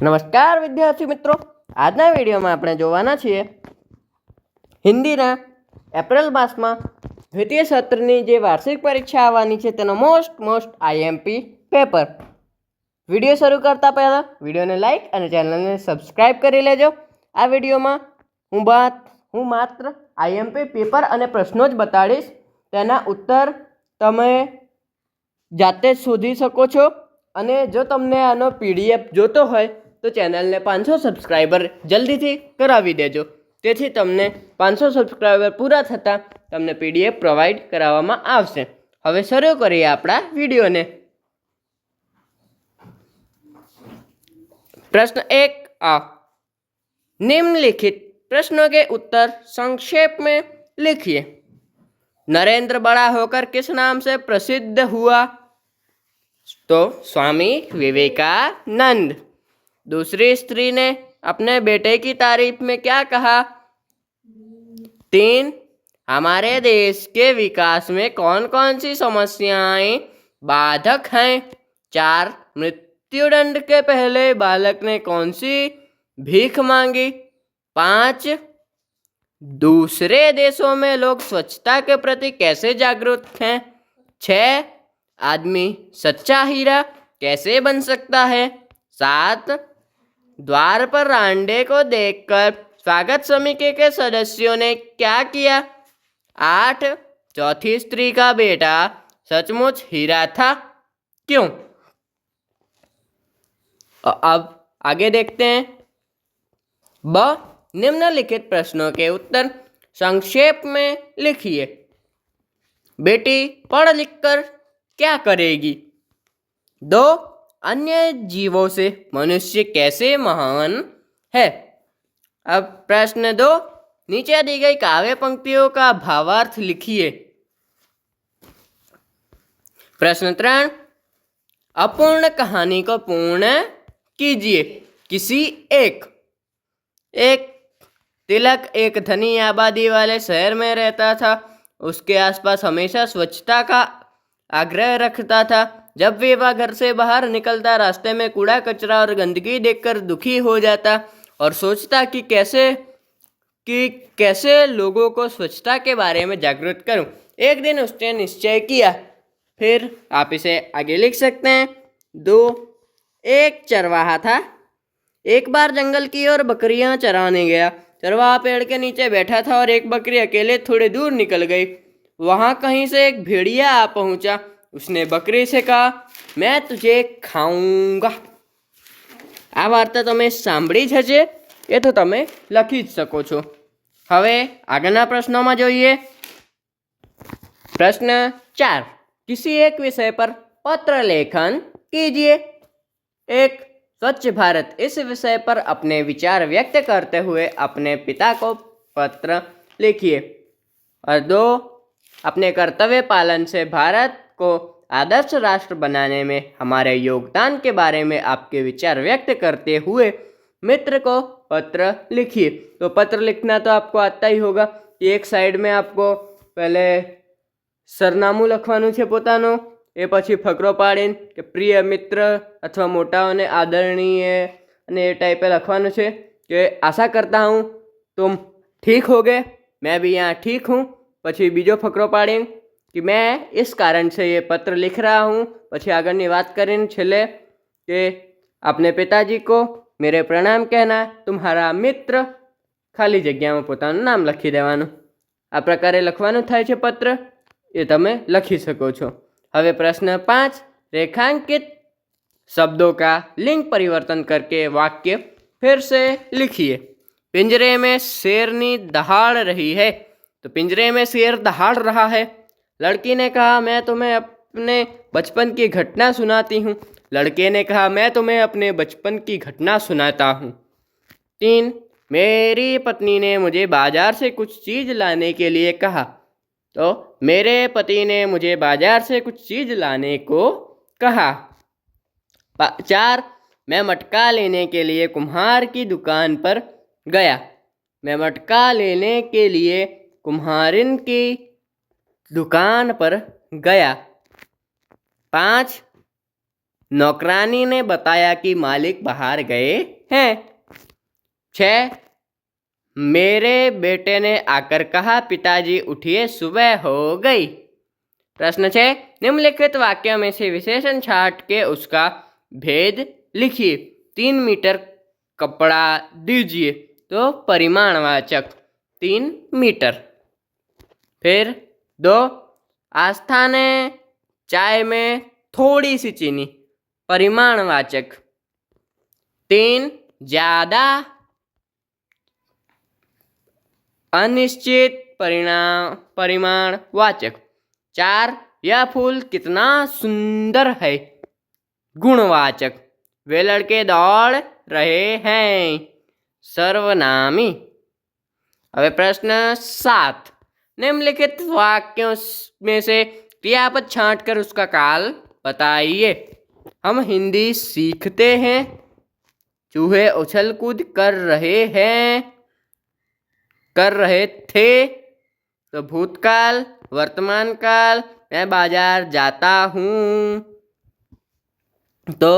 નમસ્કાર વિદ્યાર્થી મિત્રો, આજના વિડીયોમાં આપણે જોવાના છીએ હિન્દીના એપ્રિલ માસમાં દ્વિતીય સત્રની જે વાર્ષિક પરીક્ષા આવવાની છે તેનો મોસ્ટ આઈએમપી પેપર. વિડીયો શરૂ કરતા પહેલાં વિડીયોને લાઈક અને ચેનલને સબસ્ક્રાઈબ કરી લેજો. આ વિડીયોમાં હું માત્ર આઈએમપી પેપર અને પ્રશ્નો જ બતાડીશ. તેના ઉત્તર તમે જાતે જ શોધી શકો છો. અને જો તમને આનો પીડીએફ જોતો હોય તો ચેનલને 500 સબસ્ક્રાઈબર જલ્દીથી કરાવી દેજો, તેથી તમને 500 સબસ્ક્રાઈબર પૂરા થતાં તમને પીડીએફ પ્રોવાઈડ કરાવવામાં આવશે. હવે શરૂ કરીએ આપણા વિડીયોને. प्रश्न 1 निम्नलिखित प्रश्नों के उत्तर संक्षेप में लिखिए. नरेंद्र बड़ा होकर किस नाम से प्रसिद्ध हुआ? तो स्वामी विवेकानंद. दूसरी स्त्री ने अपने बेटे की तारीफ में क्या कहा? 3 हमारे देश के विकास में कौन कौन सी समस्याएं बाधक हैं? 4 मृत्युदंड के पहले बालक ने कौन सी भीख मांगी? 5 दूसरे देशों में लोग स्वच्छता के प्रति कैसे जागरूक हैं? 6 आदमी सच्चा हीरा कैसे बन सकता है? 7 द्वार पर रांडे को देखकर स्वागत समिति के सदस्यों ने क्या किया? 8 चौथी स्त्री का बेटा सचमुच हीरा था, क्यों? अब आगे देखते हैं. ब निम्नलिखित प्रश्नों के उत्तर संक्षेप में लिखिए. बेटी पढ़ लिख कर क्या करेगी? 2 अन्य जीवों से मनुष्य कैसे महान है? अब प्रश्न 2, नीचे दी गई काव्य पंक्तियों का भावार्थ लिखिए. प्रश्न 3 अपूर्ण कहानी को पूर्ण कीजिए. किसी एक तिलक एक धनी आबादी वाले शहर में रहता था. उसके आसपास हमेशा स्वच्छता का आग्रह रखता था. जब भी वह घर से बाहर निकलता रास्ते में कूड़ा कचरा और गंदगी देखकर दुखी हो जाता और सोचता कि कैसे लोगों को स्वच्छता के बारे में जागरूक करूं. एक दिन उसने निश्चय किया. फिर आप इसे आगे लिख सकते हैं. 2 एक चरवाहा था. एक बार जंगल की ओर बकरियां चराने गया. चरवाहा पेड़ के नीचे बैठा था और एक बकरी अकेले थोड़े दूर निकल गई. वहाँ कहीं से एक भेड़िया आ पहुँचा. उसने बकरी से कहा, मैं तुझे खाऊंगा. આ વાર્તા તમે સાંભળી જ હશે, એ તો તમે લખી જ શકો છો. હવે આગળના પ્રશ્નોમાં જોઈએ. પ્રશ્ન 4 किसी एक विषय पर पत्र लेखन कीजिए. 1 स्वच्छ भारत. इस विषय पर अपने विचार व्यक्त करते हुए अपने पिता को पत्र लिखिए. और 2 अपने कर्तव्य पालन से भारत को आदर्श राष्ट्र बनाने में हमारे योगदान के बारे में आपके विचार व्यक्त करते हुए मित्र को पत्र लिखिए. तो पत्र लिखना तो आपको आता ही होगा. एक साइड में आपको पहले सरनामું લખવાનું છે પોતાનું, એ પછી ફકરો પાડીને કે પ્રિય મિત્ર અથવા મોટાઓને આદરણીય અને એ ટાઈપે લખવાનું છે કે આશા કરતા હું तुम ठीक हो गए, मैं भी यहाँ ठीक हूँ. પછી બીજો ફકરો પાડીને कि मैं इस कारण से ये पत्र लिख रहा हूँ. પછી આગળની વાત કરીને છેલ્લે કે अपने पिताजी को मेरे प्रणाम कहना, तुम्हारा मित्र ખાલી જગ્યામાં પોતાનું નામ લખી દેવાનું. આ પ્રકારે લખવાનું થાય છે પત્ર, એ તમે લખી શકો છો. હવે પ્રશ્ન 5 रेखांकित शब्दों का लिंग परिवर्तन करके वाक्य फिर से लिखिए. पिंजरे में शेरनी दहाड़ रही है. तो पिंजरे में शेर दहाड़ रहा है. लड़की ने कहा, मैं तुम्हें अपने बचपन की घटना सुनाती हूँ. लड़के ने कहा, मैं तुम्हें अपने बचपन की घटना सुनाता हूँ. 3 मेरी पत्नी ने मुझे बाजार से कुछ चीज़ लाने के लिए कहा. तो मेरे पति ने मुझे बाजार से कुछ चीज़ लाने को कहा. 4 मैं मटका लेने के लिए कुम्हार की दुकान पर गया. मैं मटका लेने के लिए कुम्हारिन की दुकान पर गया. 5 नौकरानी ने बताया कि मालिक बाहर गए हैं। 6. मेरे बेटे ने आकर कहा, पिताजी उठिए, सुबह हो गई। प्रश्न 6. निम्नलिखित वाक्य में से विशेषण छांट के उसका भेद लिखिए। 3 मीटर कपड़ा दीजिए, तो परिमाणवाचक 3 मीटर। फिर 2. आस्था ने चाय में थोड़ी सी चीनी, परिमाणवाचक। 3. ज्यादा, अनिश्चित परिमाणवाचक। 4. यह फूल कितना सुंदर है, गुणवाचक। वे लड़के दौड़ रहे हैं, सर्वनामी। अब प्रश्न 7. निम्नलिखित वाक्यों में से क्रियापद छांट कर उसका काल बताइए। हम हिंदी सीखते हैं, चूहे उछल कूद कर रहे थे, तो भूतकाल। वर्तमान काल, मैं बाजार जाता हूँ, तो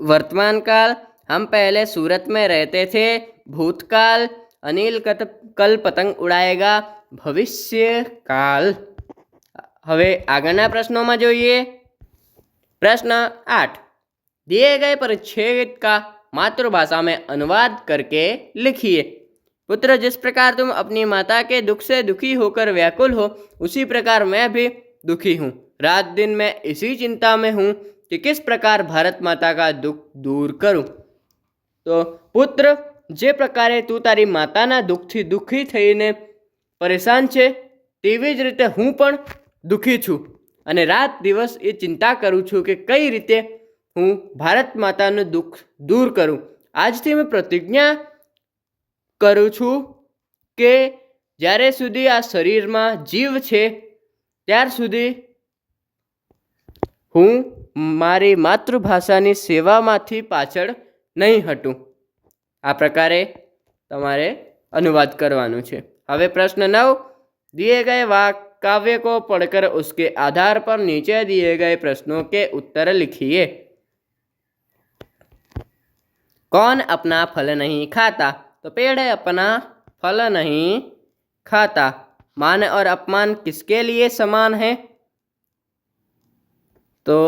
वर्तमान काल। हम पहले सूरत में रहते थे, भूतकाल। अनिल कल पतंग उड़ाएगा, भविष्य काल। હવે આગળના પ્રશ્નોમાં જોઈએ। प्रश्न 8. दिए गए परिच्छेद का मातृभाषा में अनुवाद करके लिखिए। पुत्र, जिस प्रकार तुम अपनी माता के दुख से दुखी होकर व्याकुल हो, उसी प्रकार मैं भी दुखी हूँ। रात दिन मैं इसी चिंता में हूँ कि किस प्रकार भारत माता का दुख दूर करूँ। तो पुत्र, जे प्रकारे तू तारी माताना दुखથી દુઃખી થઈને પરેશાન છે, તેવી જ રીતે હું પણ દુઃખી છું અને રાત દિવસ એ ચિંતા કરું છું કે કઈ રીતે હું ભારત માતાનું દુઃખ દૂર કરું। આજથી मैं प्रतिज्ञा કરું છું કે જ્યારે સુધી આ શરીરમાં જીવ છે, ત્યાર સુધી હું મારી માતૃભાષાની સેવામાંથી પાછળ નહીં હટું। આ પ્રકારે તમારે अनुवाद કરવાનું છે। હવે પ્રશ્ન 9. दिए गए काव्य को पढ़कर उसके आधार पर नीचे दिए गए प्रश्नों के उत्तर लिखिए। कौन अपना फल नहीं खाता? तो पेड़ अपना फल नहीं खाता। मान और अपमान किसके लिए समान है? तो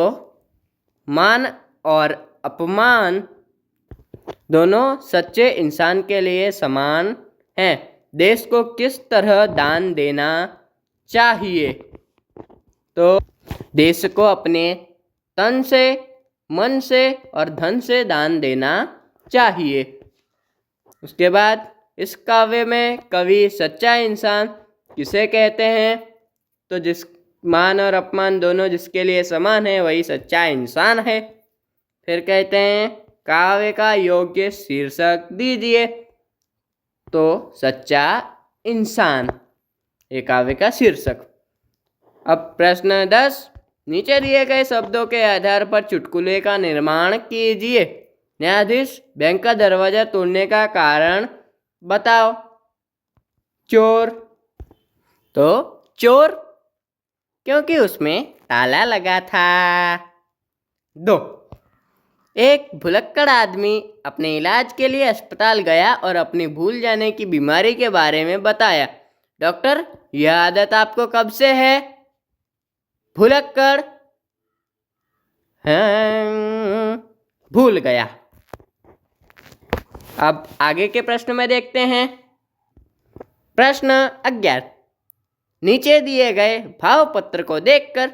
मान और अपमान दोनों सच्चे इंसान के लिए समान हैं। देश को किस तरह दान देना चाहिए? तो देश को अपने तन से, मन से और धन से दान देना चाहिए। उसके बाद इस काव्य में कवि सच्चा इंसान किसे कहते हैं? तो जिस मान और अपमान दोनों जिसके लिए समान है, वही सच्चा इंसान है। फिर कहते हैं काव्य का योग्य शीर्षक दीजिए। तो सच्चा इंसान, ये काव्य का शीर्षक। अब प्रश्न 10. नीचे दिए गए शब्दों के आधार पर चुटकुले का निर्माण कीजिए। न्यायाधीश, बैंक का दरवाजा तोड़ने का कारण बताओ। चोर, तो चोर क्योंकि उसमें ताला लगा था। 2. एक भुलक्कड़ आदमी अपने इलाज के लिए अस्पताल गया और अपनी भूल जाने की बीमारी के बारे में बताया। डॉक्टर, यह आदत आपको कब से है? भुलक्कड़, भूल गया। अब आगे के प्रश्न में देखते हैं। प्रश्न 11. नीचे दिए गए भावपत्र को देखकर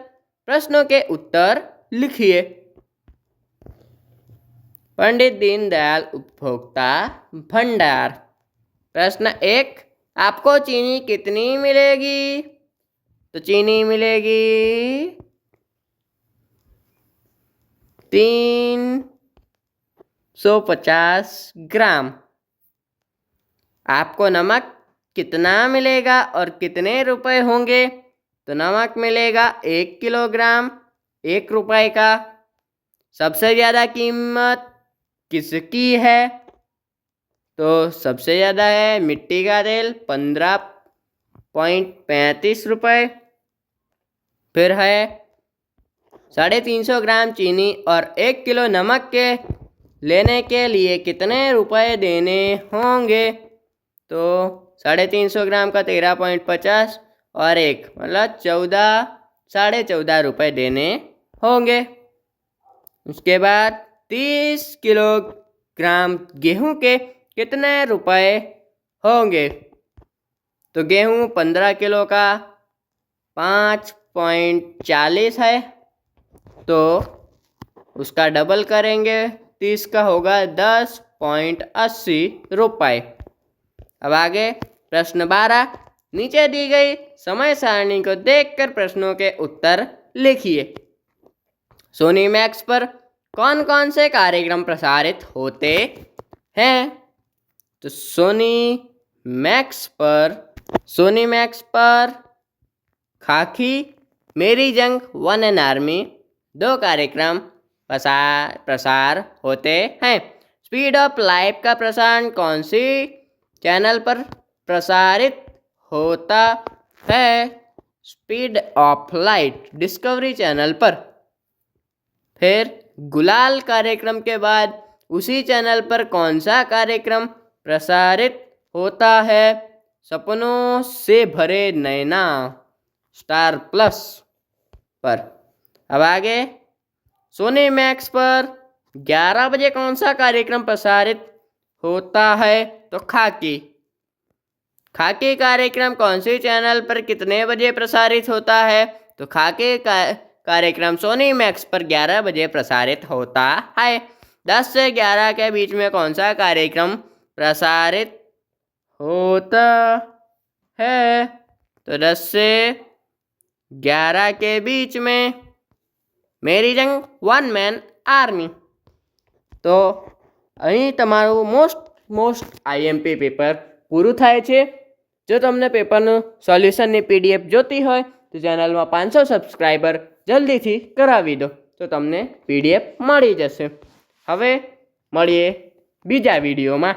प्रश्नों के उत्तर लिखिए। पंडित दीनदयाल उपभोक्ता भंडार। प्रश्न 1. आपको चीनी कितनी मिलेगी? तो चीनी मिलेगी 350 ग्राम। आपको नमक कितना मिलेगा और कितने रुपए होंगे? तो नमक मिलेगा 1 किलोग्राम, 1 रुपए का। सबसे ज़्यादा कीमत किसकी है? तो सबसे ज़्यादा है मिट्टी का तेल, 15.35 रुपये। फिर है 350 ग्राम चीनी और 1 किलो नमक के लेने के लिए कितने रुपए देने होंगे? तो 350 ग्राम का 13.50 और 1 मतलब 14 रुपए देने होंगे। उसके बाद 30 किलोग्राम गेहूं के कितने रुपए होंगे? तो गेहूं 15 किलो का 5.40 है, तो उसका डबल करेंगे, 30 का होगा 10.80 रुपए। अब आगे प्रश्न 12, नीचे दी गई समय सारणी को देखकर प्रश्नों के उत्तर लिखिए। सोनी मैक्स पर कौन कौन से कार्यक्रम प्रसारित होते हैं? तो सोनी मैक्स पर खाकी, मेरी जंग, वन एंड आर्मी 2 कार्यक्रम प्रसार होते हैं। स्पीड ऑफ लाइट का प्रसारण कौन सी चैनल पर प्रसारित होता है? Speed of light discovery channel पर। फिर गुलाल कार्यक्रम के बाद उसी चैनल पर कौन सा कार्यक्रम प्रसारित होता है? सपनों से भरे नैना स्टार प्लस पर। अब आगे सोनी मैक्स पर 11 बजे कौन सा कार्यक्रम प्रसारित होता है? तो खाकी कार्यक्रम कौन सी चैनल पर कितने बजे प्रसारित होता है? तो खाकी कार्यक्रम सोनी मैक्स पर 11 बजे प्रसारित होता है। 10 से 11 के बीच में कौन सा कार्यक्रम प्रसारित होता है? तो 10 से 11 के बीच में मेरी जंग, वन मैन आर्मी। તો અહીં તમારું મોસ્ટ આઈએમપી પેપર પૂરું થાય છે। જો તમને પેપરનું સોલ્યુશનની પીડીએફ જોતી હોય તો ચેનલમાં 500 સબસ્ક્રાઈબર જલ્દીથી કરાવી દો, તો તમને પીડીએફ મળી જશે। હવે મળીએ બીજા વિડીયોમાં।